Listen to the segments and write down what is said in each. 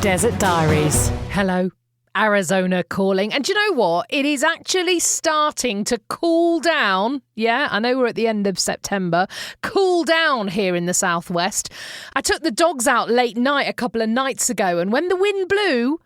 Desert Diaries. Hello, Arizona calling. And do you know what? It is actually starting to cool down. Yeah, I know we're at the end of September. Cool down here in the southwest. I took the dogs out late night a couple of nights ago, and when the wind blew,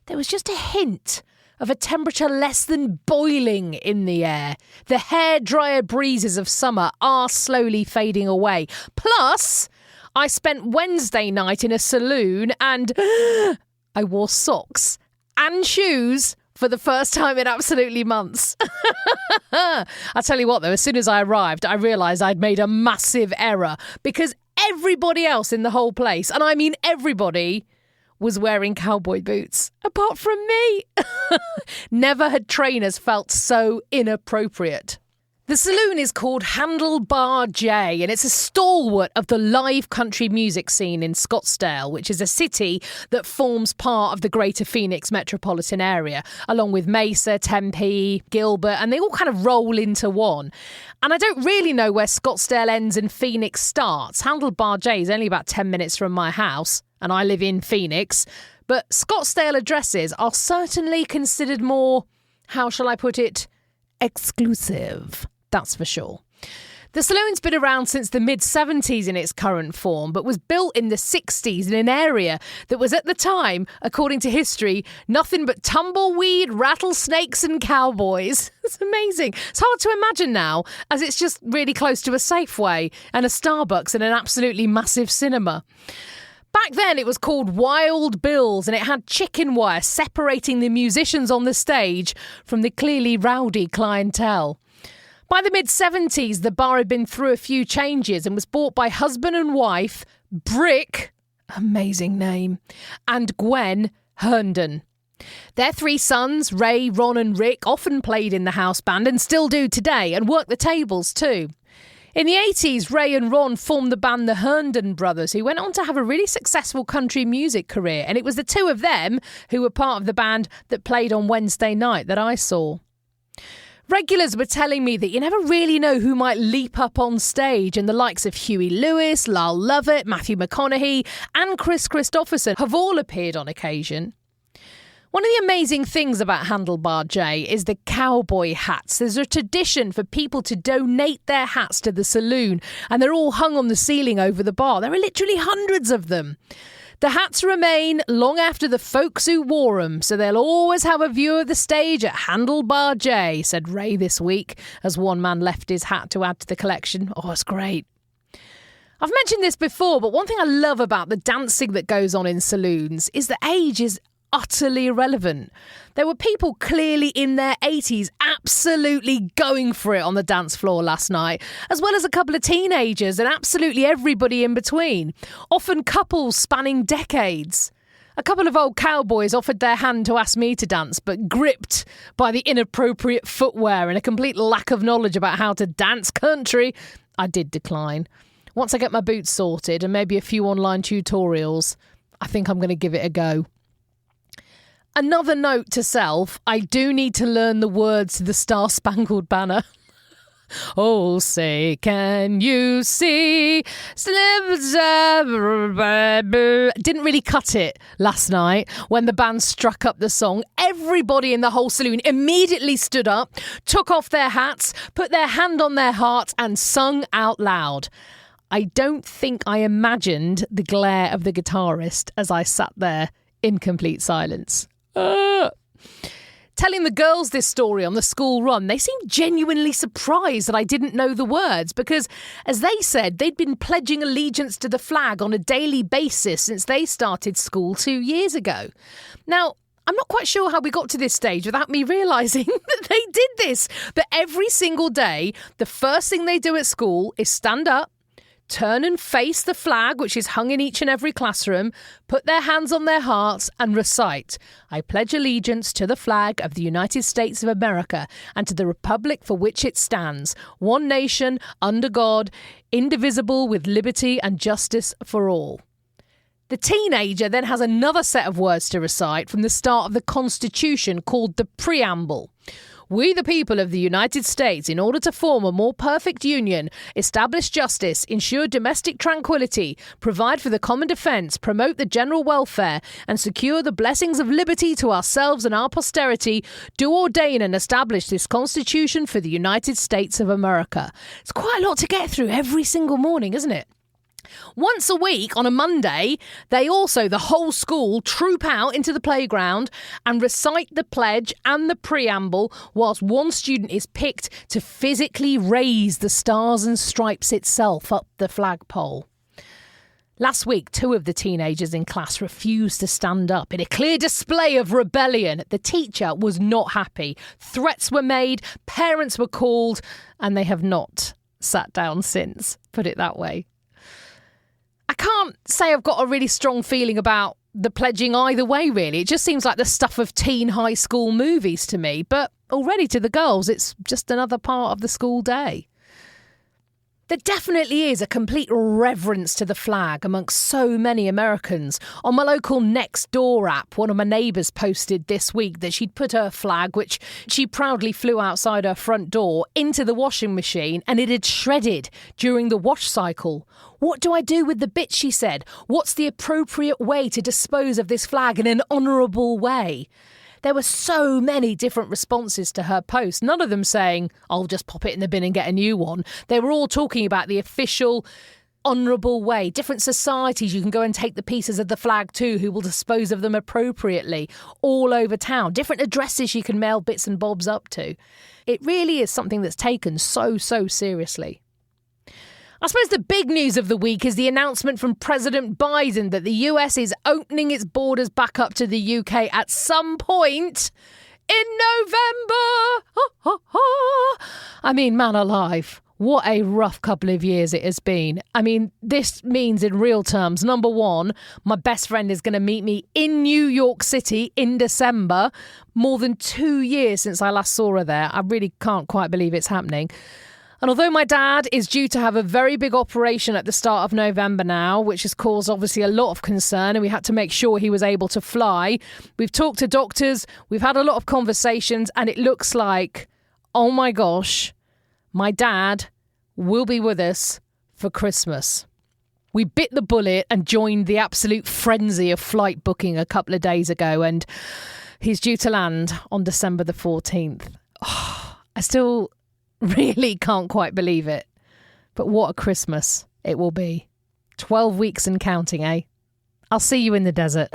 there was just a hint of a temperature less than boiling in the air. The hairdryer breezes of summer are slowly fading away. Plus, I spent Wednesday night in a saloon and I wore socks and shoes for the first time in absolutely months. I'll tell you what, though, as soon as I arrived, I realised I'd made a massive error because everybody else in the whole place, and I mean everybody, was wearing cowboy boots, apart from me. Never had trainers felt so inappropriate. The saloon is called Handlebar J, and it's a stalwart of the live country music scene in Scottsdale, which is a city that forms part of the greater Phoenix metropolitan area, along with Mesa, Tempe, Gilbert, and they all kind of roll into one. And I don't really know where Scottsdale ends and Phoenix starts. Handlebar J is only about 10 minutes from my house, and I live in Phoenix. But Scottsdale addresses are certainly considered more, how shall I put it, exclusive. That's for sure. The saloon's been around since the mid-70s in its current form, but was built in the 60s in an area that was at the time, according to history, nothing but tumbleweed, rattlesnakes and cowboys. It's amazing. It's hard to imagine now, as it's just really close to a Safeway and a Starbucks and an absolutely massive cinema. Back then, it was called Wild Bill's, and it had chicken wire separating the musicians on the stage from the clearly rowdy clientele. By the mid-70s, the bar had been through a few changes and was bought by husband and wife, Brick, amazing name, and Gwen Herndon. Their three sons, Ray, Ron and Rick, often played in the house band and still do today, and work the tables too. In the 80s, Ray and Ron formed the band The Herndon Brothers, who went on to have a really successful country music career, and it was the two of them who were part of the band that played on Wednesday night that I saw. Regulars were telling me that you never really know who might leap up on stage, and the likes of Huey Lewis, Lyle Lovett, Matthew McConaughey and Chris Christopherson have all appeared on occasion. One of the amazing things about Handlebar J is the cowboy hats. There's a tradition for people to donate their hats to the saloon, and they're all hung on the ceiling over the bar. There are literally hundreds of them. The hats remain long after the folks who wore them, so they'll always have a view of the stage at Handlebar J, said Ray this week, as one man left his hat to add to the collection. Oh, it's great. I've mentioned this before, but one thing I love about the dancing that goes on in saloons is that age is utterly irrelevant. There were people clearly in their 80s absolutely going for it on the dance floor last night, as well as a couple of teenagers and absolutely everybody in between, often couples spanning decades. A couple of old cowboys offered their hand to ask me to dance, but gripped by the inappropriate footwear and a complete lack of knowledge about how to dance country, I did decline. Once I get my boots sorted and maybe a few online tutorials, I think I'm going to give it a go. Another note to self, I do need to learn the words to the Star-Spangled Banner. Oh, say, can you see? Didn't really cut it last night when the band struck up the song. Everybody in the whole saloon immediately stood up, took off their hats, put their hand on their hearts and sung out loud. I don't think I imagined the glare of the guitarist as I sat there in complete silence. Telling the girls this story on the school run, they seemed genuinely surprised that I didn't know the words because, as they said, they'd been pledging allegiance to the flag on a daily basis since they started school 2 years ago. Now, I'm not quite sure how we got to this stage without me realising that they did this. But every single day, the first thing they do at school is stand up, turn and face the flag, which is hung in each and every classroom, put their hands on their hearts and recite, I pledge allegiance to the flag of the United States of America and to the republic for which it stands, one nation, under God, indivisible, with liberty and justice for all. The teenager then has another set of words to recite from the start of the Constitution called the Preamble. We, the people of the United States, in order to form a more perfect union, establish justice, ensure domestic tranquility, provide for the common defence, promote the general welfare, and secure the blessings of liberty to ourselves and our posterity, do ordain and establish this Constitution for the United States of America. It's quite a lot to get through every single morning, isn't it? Once a week, on a Monday, the whole school, troop out into the playground and recite the pledge and the preamble whilst one student is picked to physically raise the Stars and Stripes itself up the flagpole. Last week, 2 of the teenagers in class refused to stand up in a clear display of rebellion. The teacher was not happy. Threats were made, parents were called, and they have not sat down since, put it that way. I can't say I've got a really strong feeling about the pledging either way, really. It just seems like the stuff of teen high school movies to me. But already to the girls, it's just another part of the school day. There definitely is a complete reverence to the flag amongst so many Americans. On my local Nextdoor app, one of my neighbours posted this week that she'd put her flag, which she proudly flew outside her front door, into the washing machine and it had shredded during the wash cycle. What do I do with the bits, she said? What's the appropriate way to dispose of this flag in an honourable way? There were so many different responses to her post, none of them saying, I'll just pop it in the bin and get a new one. They were all talking about the official, honourable way. Different societies you can go and take the pieces of the flag to who will dispose of them appropriately all over town. Different addresses you can mail bits and bobs up to. It really is something that's taken so seriously. I suppose the big news of the week is the announcement from President Biden that the US is opening its borders back up to the UK at some point in November. I mean, man alive, what a rough couple of years it has been. I mean, this means in real terms, number one, my best friend is going to meet me in New York City in December. More than 2 years since I last saw her there. I really can't quite believe it's happening. And although my dad is due to have a very big operation at the start of November now, which has caused obviously a lot of concern, and we had to make sure he was able to fly, we've talked to doctors, we've had a lot of conversations, and it looks like, oh my gosh, my dad will be with us for Christmas. We bit the bullet and joined the absolute frenzy of flight booking a couple of days ago, and he's due to land on December the 14th. Oh, I still really can't quite believe it. But what a Christmas it will be. 12 weeks and counting, eh? I'll see you in the desert.